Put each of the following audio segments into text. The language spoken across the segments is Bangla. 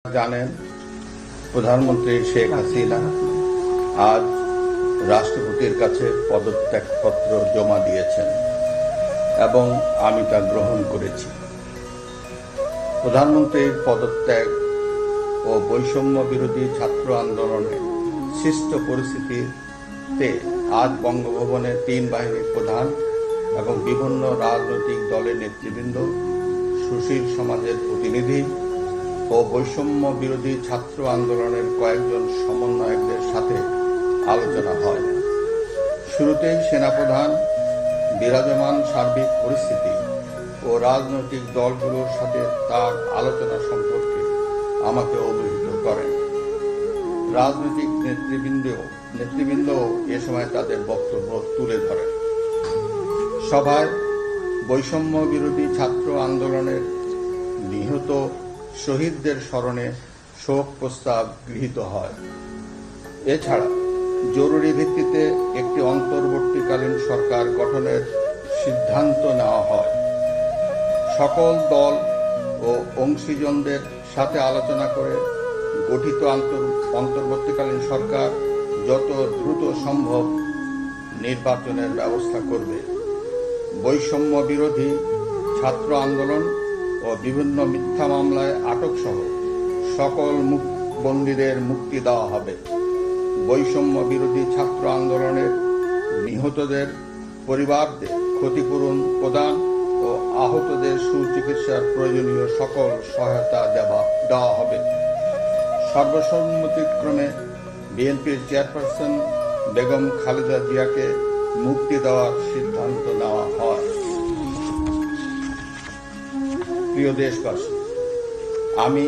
জানেন, প্রধানমন্ত্রী শেখ হাসিনা আজ রাষ্ট্রপতির কাছে পদত্যাগপত্র জমা দিয়েছেন এবং আমি তা গ্রহণ করেছি। প্রধানমন্ত্রীর পদত্যাগ ও বৈষম্য বিরোধী ছাত্র আন্দোলনে সৃষ্ট পরিস্থিতিতে আজ বঙ্গভবনে ৩ বাহিনীর প্রধান এবং বিভিন্ন রাজনৈতিক দলের নেতৃবৃন্দ, সুশীল সমাজের প্রতিনিধি ও বৈষম্য বিরোধী ছাত্র আন্দোলনের কয়েকজন সমন্বয়কদের সাথে আলোচনা হয়। শুরুতেই সেনাপ্রধান বিরাজমান সার্বিক পরিস্থিতি ও রাজনৈতিক দলগুলোর সাথে তার আলোচনা সম্পর্কে আমাকে অবহিত করেন। রাজনৈতিক নেতৃবৃন্দ এ সময় তাদের বক্তব্য তুলে ধরেন। সভায় বৈষম্য বিরোধী ছাত্র আন্দোলনের নিহত শহীদদের স্মরণে শোক প্রস্তাব গৃহীত হয়। এছাড়া জরুরি ভিত্তিতে একটি অন্তর্বর্তীকালীন সরকার গঠনের সিদ্ধান্ত নেওয়া হয়। সকল দল ও অংশীজনদের সাথে আলোচনা করে গঠিত অন্তর্বর্তীকালীন সরকার যত দ্রুত সম্ভব নির্বাচনের ব্যবস্থা করবে। বৈষম্য বিরোধী ছাত্র আন্দোলন ও বিভিন্ন মিথ্যা মামলায় আটক সহ সকল বন্দীদের মুক্তি দেওয়া হবে। বৈষম্য বিরোধী ছাত্র আন্দোলনের নিহতদের পরিবারদের ক্ষতিপূরণ প্রদান ও আহতদের সুচিকিৎসার প্রয়োজনীয় সকল সহায়তা দেওয়া হবে। সর্বসম্মতিক্রমে বিএনপির চেয়ারপারসন বেগম খালেদা জিয়াকে মুক্তি দেওয়ার সিদ্ধান্ত নেওয়া হয়। প্রিয় দেশবাসী, আমি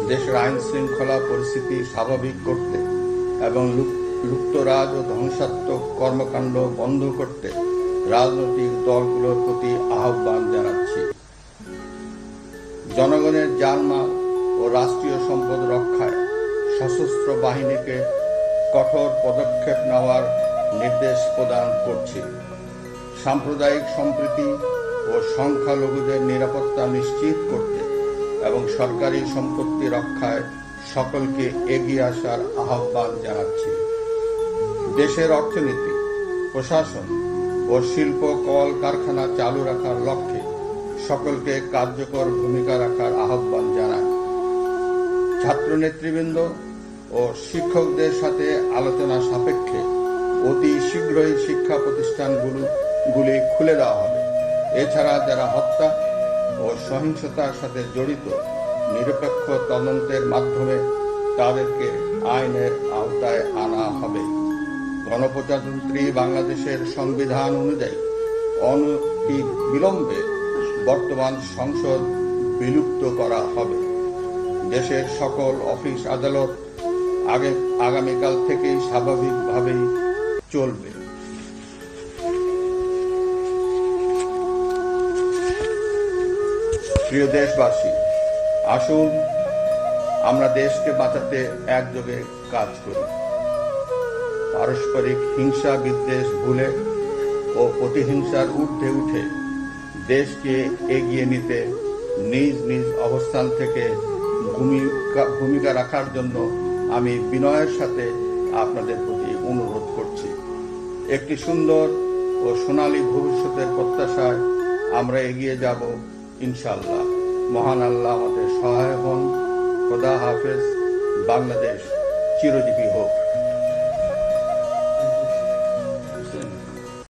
দেশের আইন শৃঙ্খলা পরিস্থিতি স্বাভাবিক করতে এবং লুপ্তরাজ ও ধ্বংসাত্মক কর্মকাণ্ড বন্ধ করতে রাজনৈতিক দলগুলোর প্রতি আহ্বান জানাচ্ছি। জনগণের জানমাল ও রাষ্ট্রীয় সম্পদ রক্ষায় সশস্ত্র বাহিনীকে কঠোর পদক্ষেপ নেওয়ার নির্দেশ প্রদান করছি। সাম্প্রদায়িক সম্প্রীতি ও সংখ্যালঘুদের নিরাপত্তা নিশ্চিত করতে এবং সরকারি সম্পত্তি রক্ষায় সকলকে এগিয়ে আসার আহ্বান জানাচ্ছি। দেশের অর্থনীতি, প্রশাসন ও শিল্প কল কারখানা চালু রাখার লক্ষ্যে সকলকে কার্যকর ভূমিকা রাখার আহ্বান জানাই। ছাত্র নেতৃবৃন্দ ও শিক্ষকদের সাথে আলোচনা সাপেক্ষে অতি শীঘ্রই শিক্ষা প্রতিষ্ঠানগুলি খুলে দেওয়া হবে। এছাড়া যারা হত্যা ও সহিংসতার সাথে জড়িত নিরপেক্ষ তদন্তের মাধ্যমে তাদেরকে আইনের আওতায় আনা হবে। গণপ্রজাতন্ত্রী বাংলাদেশের সংবিধান অনুযায়ী অনতিবিলম্বে বর্তমান সংসদ বিলুপ্ত করা হবে। দেশের সকল অফিস আদালত আগামীকাল থেকেই স্বাভাবিকভাবেই চলবে। প্রিয় দেশবাসী, আসুন আমরা দেশকে বাঁচাতে একযোগে কাজ করি। পারস্পরিক হিংসা বিদ্বেষ ভুলে ও প্রতিহিংসার ঊর্ধ্বে উঠে দেশকে এগিয়ে নিতে নিজ নিজ অবস্থান থেকে ভূমিকা রাখার জন্য আমি বিনয়ের সাথে আপনাদের প্রতি অনুরোধ করছি। একটি সুন্দর ও সোনালী ভবিষ্যতের প্রত্যাশায় আমরা এগিয়ে যাব ইনশাআল্লাহ। মহান আল্লাহ আমাদের সহায় হন। খোদা হাফেজ। বাংলাদেশ চিরজীবী হোক।